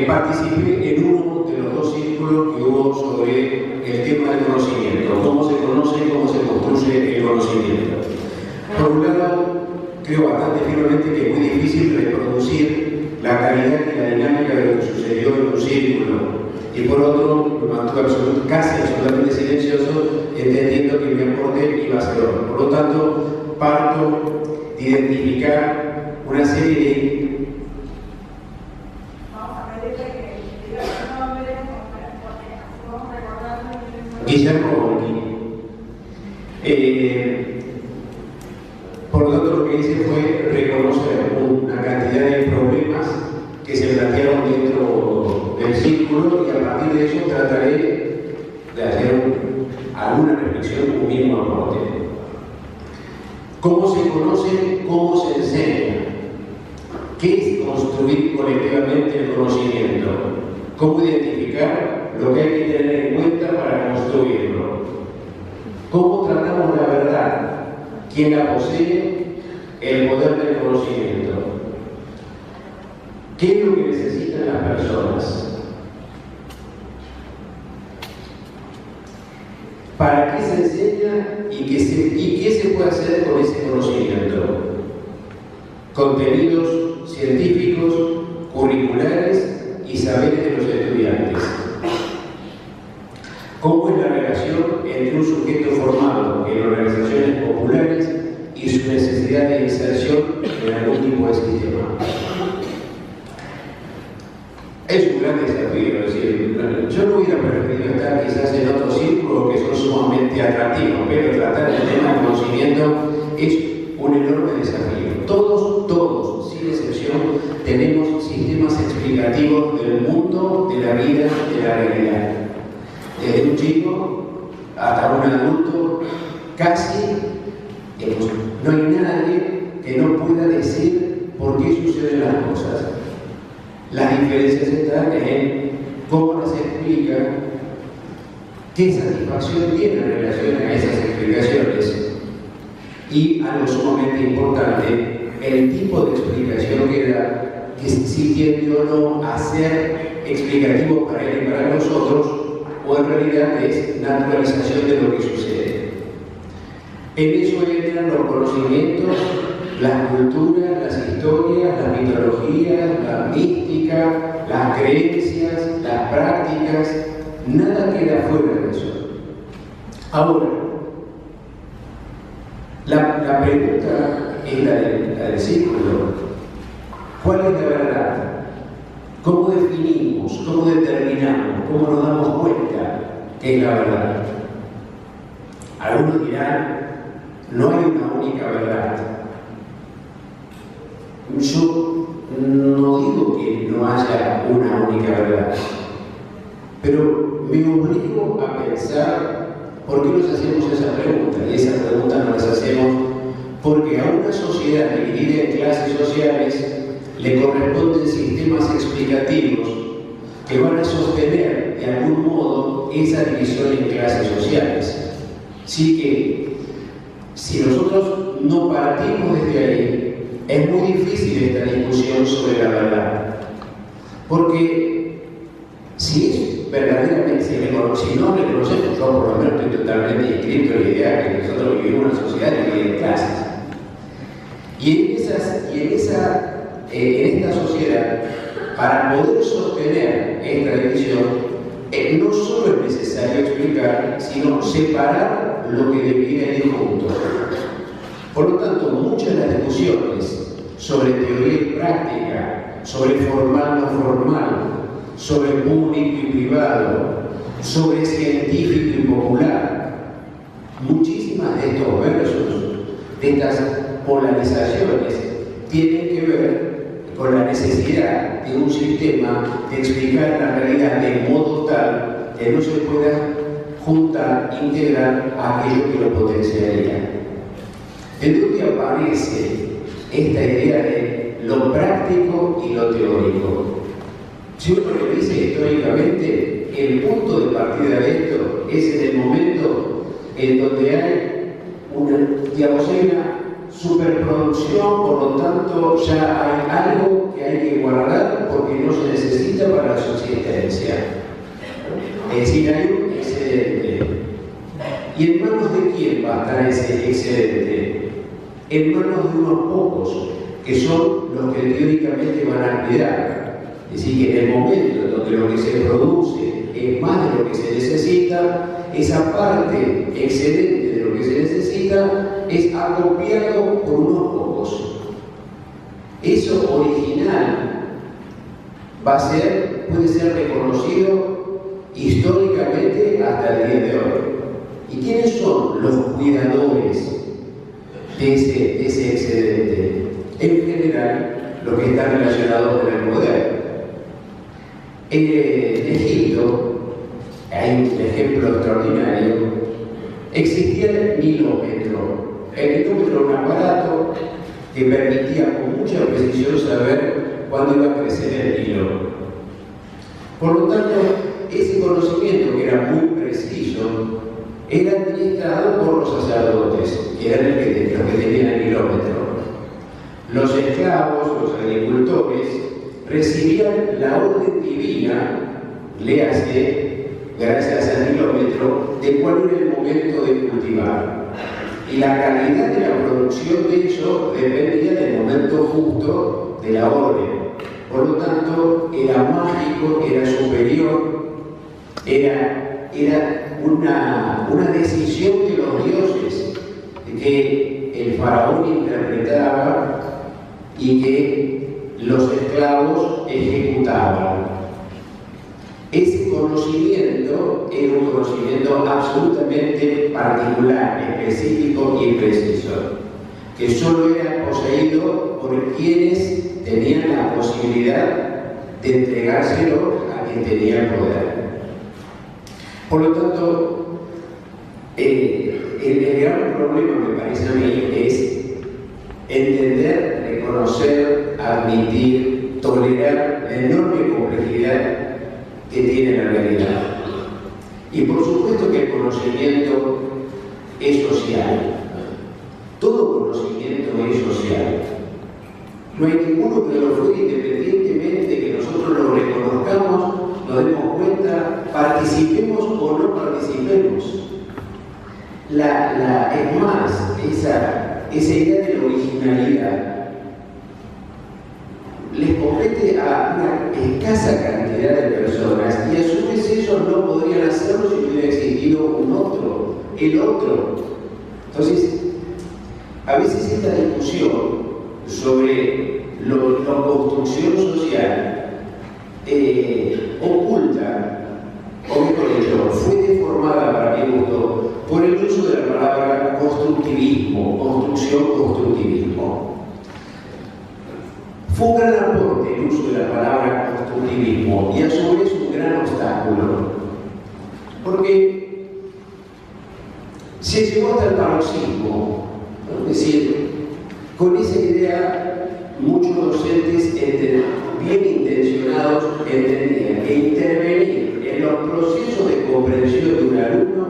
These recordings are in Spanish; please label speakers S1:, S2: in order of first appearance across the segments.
S1: Participé en uno de los dos círculos que hubo sobre el tema del conocimiento, cómo se conoce y cómo se construye el conocimiento. Por un lado, creo bastante firmemente que es muy difícil reproducir la calidad y la dinámica de lo que sucedió en un círculo. Y por otro, me mantuve casi absolutamente silencioso, entendiendo que mi aporte iba a ser otro. Por lo tanto, parto de identificar una serie de... Guillermo Borghi. Por lo tanto, lo que hice fue reconocer una cantidad de problemas que se plantearon dentro del círculo y a partir de eso trataré de hacer alguna reflexión, un mínimo aporte. ¿Cómo se conoce? ¿Cómo se enseña? ¿Qué es construir colectivamente el conocimiento? ¿Cómo identificar lo que hay que tener en cuenta para construirlo? ¿Cómo tratamos la verdad? ¿Quién la posee? El poder del conocimiento. ¿Qué es lo que necesitan las personas? ¿Para qué se enseña y qué se puede hacer con ese conocimiento? Contenidos científicos, curriculares y saberes de los estudiantes. ¿Cómo es la relación entre un sujeto formado en organizaciones populares y su necesidad de inserción en algún tipo de sistema? Es un gran desafío, es decir, yo no hubiera preferido estar quizás en otro círculo que son sumamente atractivos, pero tratar el tema del conocimiento es un enorme desafío. Todos, sin excepción, tenemos sistemas explicativos del mundo, de la vida, de la realidad. Desde un chico hasta un adulto, casi no hay nadie que no pueda decir por qué suceden las cosas. Las diferencias están en cómo las explica, qué satisfacción tiene en relación a esas explicaciones y, algo sumamente importante, el tipo de explicación que da, que si tiende o no a ser explicativo para él y para nosotros, o en realidad es naturalización de lo que sucede. En eso entran los conocimientos, las culturas, las historias, las mitologías, la mística, las creencias, las prácticas, nada queda fuera de eso. Ahora, la pregunta es la del círculo. ¿Cuál es la verdad? ¿Cómo definimos? ¿Cómo determinamos? ¿Cómo nos damos cuenta que es la verdad? Algunos dirán, no hay una única verdad. Yo no digo que no haya una única verdad, pero me obligo a pensar por qué nos hacemos esa pregunta. Y esa pregunta nos la hacemos porque a una sociedad dividida en clases sociales le corresponden sistemas explicativos que van a sostener de algún modo esa división en clases sociales. Así que, si nosotros no partimos desde ahí, es muy difícil esta discusión sobre la verdad. Porque si es verdaderamente, si no reconocemos, yo por lo menos estoy totalmente inscrito en la idea que nosotros vivimos en una sociedad dividida en clases. Y en esta sociedad, para poder sostener esta división, no solo es necesario explicar, sino separar lo que debería ir juntos. Por lo tanto, muchas de las discusiones sobre teoría y práctica, sobre formal no formal, sobre público y privado, sobre científico y popular, muchísimas de estos versos, de estas polarizaciones, tienen que ver con la necesidad de un sistema de explicar la realidad de modo tal que no se pueda juntar, integrar aquello que lo potenciaría. ¿De dónde aparece esta idea de lo práctico y lo teórico? Si uno lo dice históricamente, el punto de partida de esto es en el momento en donde hay una superproducción, por lo tanto ya hay algo que hay que guardar porque no se necesita Es decir, hay un excedente. ¿Y en manos de quién va a estar ese excedente? En manos de unos pocos, que son los que teóricamente van a cuidar. Es decir, que en el momento en donde lo que se produce es más de lo que se necesita, esa parte excedente de lo que se necesita es acopiado por unos pocos. Eso original puede ser reconocido históricamente hasta el día de hoy. ¿Y quiénes son los cuidadores de ese excedente? En general, los que están relacionados con el poder. En Egipto, hay un ejemplo extraordinario, existía el nilómetro. El nilómetro era un aparato que permitía con mucha precisión saber cuándo iba a crecer el Nilo. Por lo tanto, ese conocimiento, que era muy preciso, era administrado por los sacerdotes, que eran los que tenían el nilómetro. Los esclavos, los agricultores, recibían la orden divina, léase, gracias al nilómetro, de cuál era el momento de cultivar. Y la calidad de la producción de eso dependía del momento justo de la orden. Por lo tanto, era mágico, era superior, era una decisión de los dioses que el faraón interpretaba y que los esclavos ejecutaban. Ese conocimiento era un conocimiento absolutamente particular, específico y preciso, que solo era poseído por quienes tenían la posibilidad de entregárselo a quien tenía el poder. Por lo tanto, el gran problema, me parece a mí, es entender, reconocer, admitir, tolerar la enorme complejidad que tiene la realidad. Y por supuesto que el conocimiento es social. Todo conocimiento es social. No hay ninguno que lo fue, independientemente de que nosotros lo reconozcamos, nos demos cuenta, participemos o no participemos. Es más, esa idea de la originalidad les compete a una escasa cantidad de personas, y a su vez ellos no podrían hacerlo si no hubiera existido el otro. Entonces, a veces esta discusión sobre la construcción social oculta, o mejor dicho, fue deformada para mi gusto por el uso de la palabra constructivismo, construcción-constructivismo. Fue un gran aporte el uso de la palabra constructivismo y a su vez un gran obstáculo, porque se llevó hasta el paroxismo, ¿no? Es decir, con esa idea muchos docentes bien intencionados entendían que intervenir en los procesos de comprensión de un alumno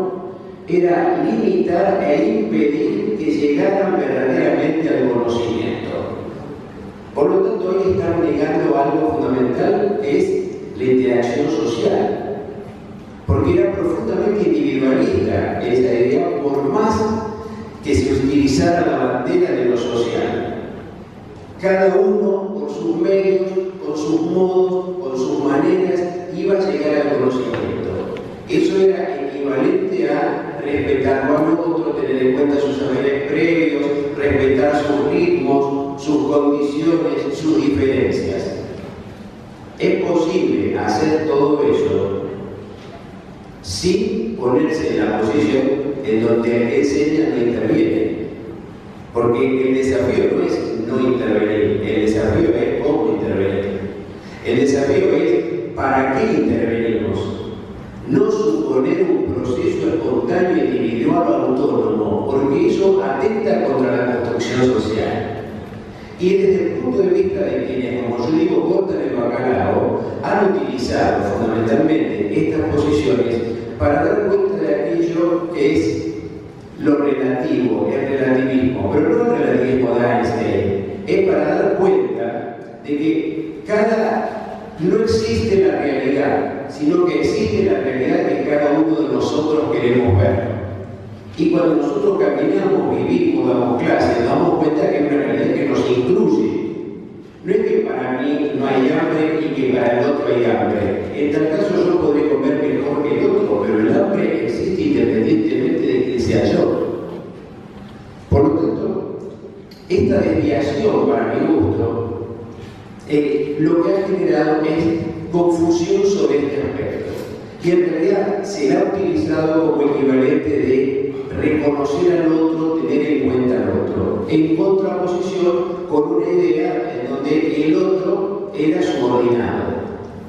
S1: era limitar e impedir que llegaran verdaderamente al conocimiento. Por lo tanto, hoy están negando algo fundamental, que es la interacción social, porque era profundamente individualista esta idea, por más que se utilizara la bandera de lo social. Cada uno, con sus medios, con sus modos, con sus maneras, iba a llegar al conocimiento. Eso era equivalente a respetarlo al otro, tener en cuenta sus saberes previos, respetar sus ritmos, sus condiciones, sus diferencias. Es posible hacer todo eso sin ponerse en la posición en donde el que enseña no interviene. Porque el desafío no es no intervenir, el desafío es cómo intervenir. El desafío es para qué intervenimos. No suponer un proceso espontáneo, individual o autónomo, porque eso atenta contra la construcción social. Y desde el punto de vista de quienes, como yo digo, cortan el bacalao, han utilizado fundamentalmente estas posiciones para dar cuenta de aquello que es lo relativo, el relativismo, pero no el relativismo de Einstein, es para dar cuenta de que cada no existe la realidad, sino que existe la realidad que cada uno de nosotros queremos ver. Y cuando nosotros caminamos, vivimos, damos clases, nos damos cuenta que es una realidad que nos incluye. No es que para mí no hay hambre y que para el otro hay hambre. En tal caso yo podré comer mejor que el otro, pero el hambre existe independientemente de que sea yo. Por lo tanto, esta desviación, para mi gusto, lo que ha generado es confusión sobre este aspecto. Y en realidad se la ha utilizado como equivalente de reconocer al otro, tener en cuenta al otro, en contraposición con una idea en donde el otro era subordinado.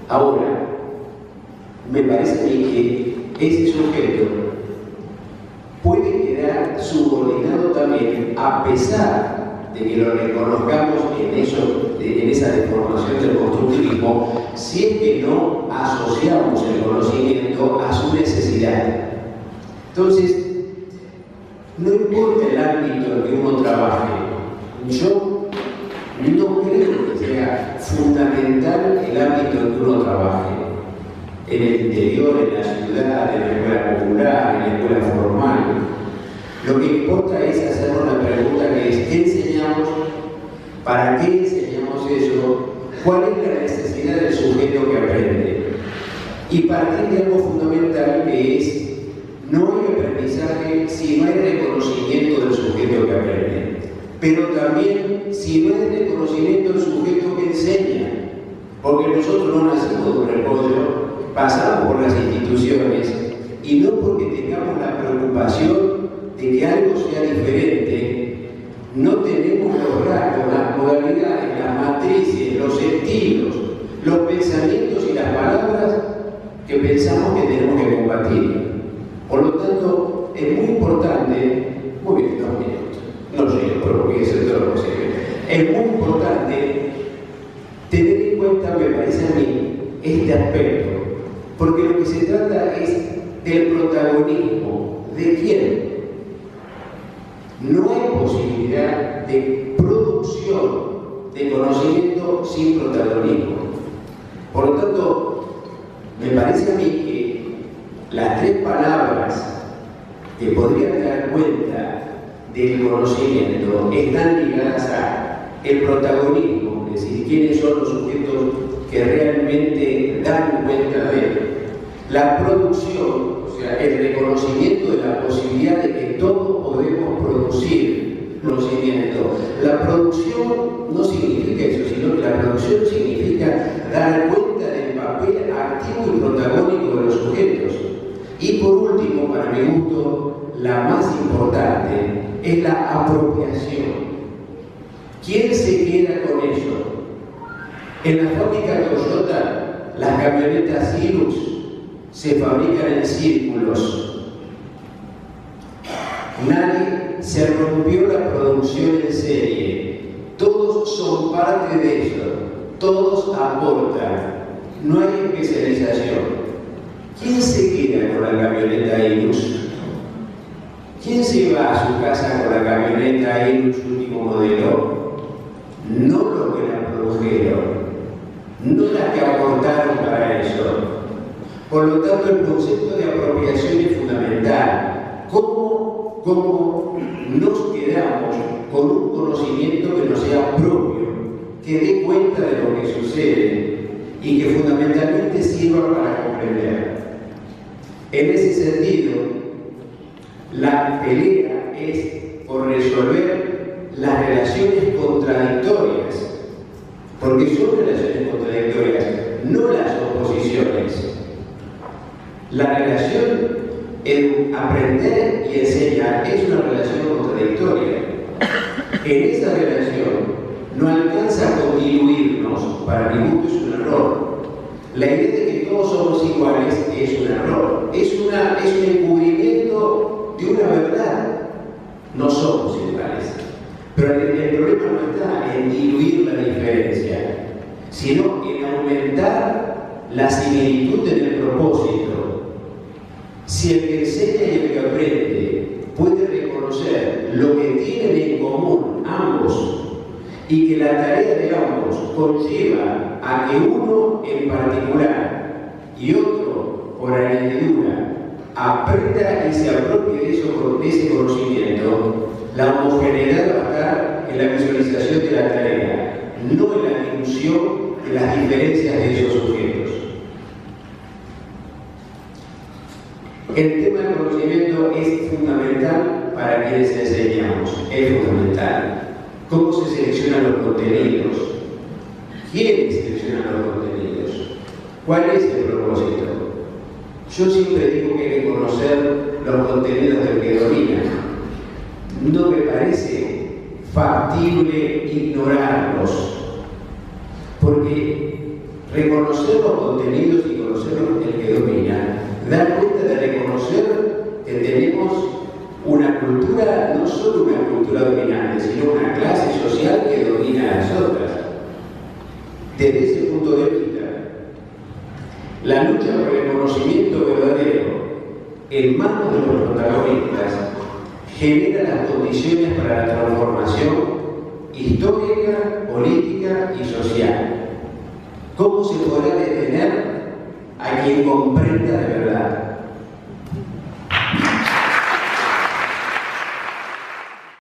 S1: Ahora, me parece a mí que ese sujeto puede quedar subordinado también, a pesar de que lo reconozcamos en esa deformación del constructivismo, si es que no asociamos el conocimiento a su necesidad. Entonces, no importa el ámbito en que uno trabaje, yo no creo que sea fundamental el ámbito en que uno trabaje. En el interior, en la ciudad, en la escuela popular, en la escuela formal. Lo que importa es hacernos la pregunta que es: ¿qué enseñamos? ¿Para qué enseñamos eso? ¿Cuál es la necesidad del sujeto que aprende? Y partir de algo fundamental que es: no hay aprendizaje si no hay reconocimiento del sujeto que aprende. Pero también si no hay reconocimiento del sujeto que enseña. Porque nosotros no nacimos de un repollo, pasamos por las instituciones, y no porque tengamos la preocupación de que algo sea diferente, no tenemos los rasgos, las modalidades, las matrices, los estilos, los pensamientos y las palabras que pensamos que tenemos que combatir. Por lo tanto, es muy importante, muy bien, 2 minutos, no sé, pero voy a hacer todo lo que se es muy importante tener en cuenta, me parece a mí, este aspecto, porque lo que se trata es del protagonismo. ¿De quién? No hay posibilidad de producción de conocimiento sin protagonismo. Por lo tanto, me parece a mí que las 3 palabras que podrían dar cuenta del conocimiento están ligadas a el protagonismo, es decir, quiénes son los sujetos que realmente dan cuenta de él. La producción, o sea, el reconocimiento de la posibilidad de que todos podemos producir conocimiento. La producción no significa eso, sino que la producción significa dar cuenta del papel activo y protagónico de los sujetos. Y por último, para mi gusto, la más importante es la apropiación. ¿Quién se queda con eso? En la fábrica Toyota, las camionetas Hilux se fabrican en círculos. Nadie se rompió la producción en serie. Todos son parte de eso. Todos aportan. No hay especialización. ¿Quién se queda con la camioneta Hilux? ¿Quién se va a su casa con la camioneta Hilux último modelo? No los que la produjeron, no las que aportaron para eso. Por lo tanto, el concepto de apropiación es fundamental. ¿Cómo nos quedamos con un conocimiento que no sea propio, que dé cuenta de lo que sucede y que fundamentalmente sirva para comprender? En ese sentido, la pelea es por resolver las relaciones contradictorias, porque son relaciones contradictorias, no las oposiciones. La relación en aprender y enseñar es una relación contradictoria. En esa relación no alcanza con diluirnos, para mi gusto es un error. La idea de que todos somos iguales es un error, es un encubrimiento de una verdad. No somos iguales. Pero el problema no está en diluir la diferencia, sino en aumentar la similitud en el propósito. Si el que enseña y el que aprende puede reconocer lo que tienen en común ambos y que la tarea de ambos conlleva a que uno en particular y otro por añadidura aprenda y se apropie de ese conocimiento, la homogeneidad va a estar en la visualización de la tarea, no en la discusión de las diferencias de esos sujetos. El tema del conocimiento es fundamental para quienes enseñamos, es fundamental. ¿Cómo se seleccionan los contenidos? ¿Quiénes seleccionan los contenidos? ¿Cuál es el propósito? Yo siempre digo que hay que conocer los contenidos del que domina. No me parece factible ignorarlos, porque reconocer los contenidos y conocer el que domina da cuenta de reconocer que tenemos una cultura, no solo una cultura dominante, sino una clase social que domina a las otras. Desde ese punto de vista, la lucha por el conocimiento verdadero en manos de los protagonistas genera las condiciones para la transformación histórica, política y social. ¿Cómo se podrá detener a quien comprenda de verdad?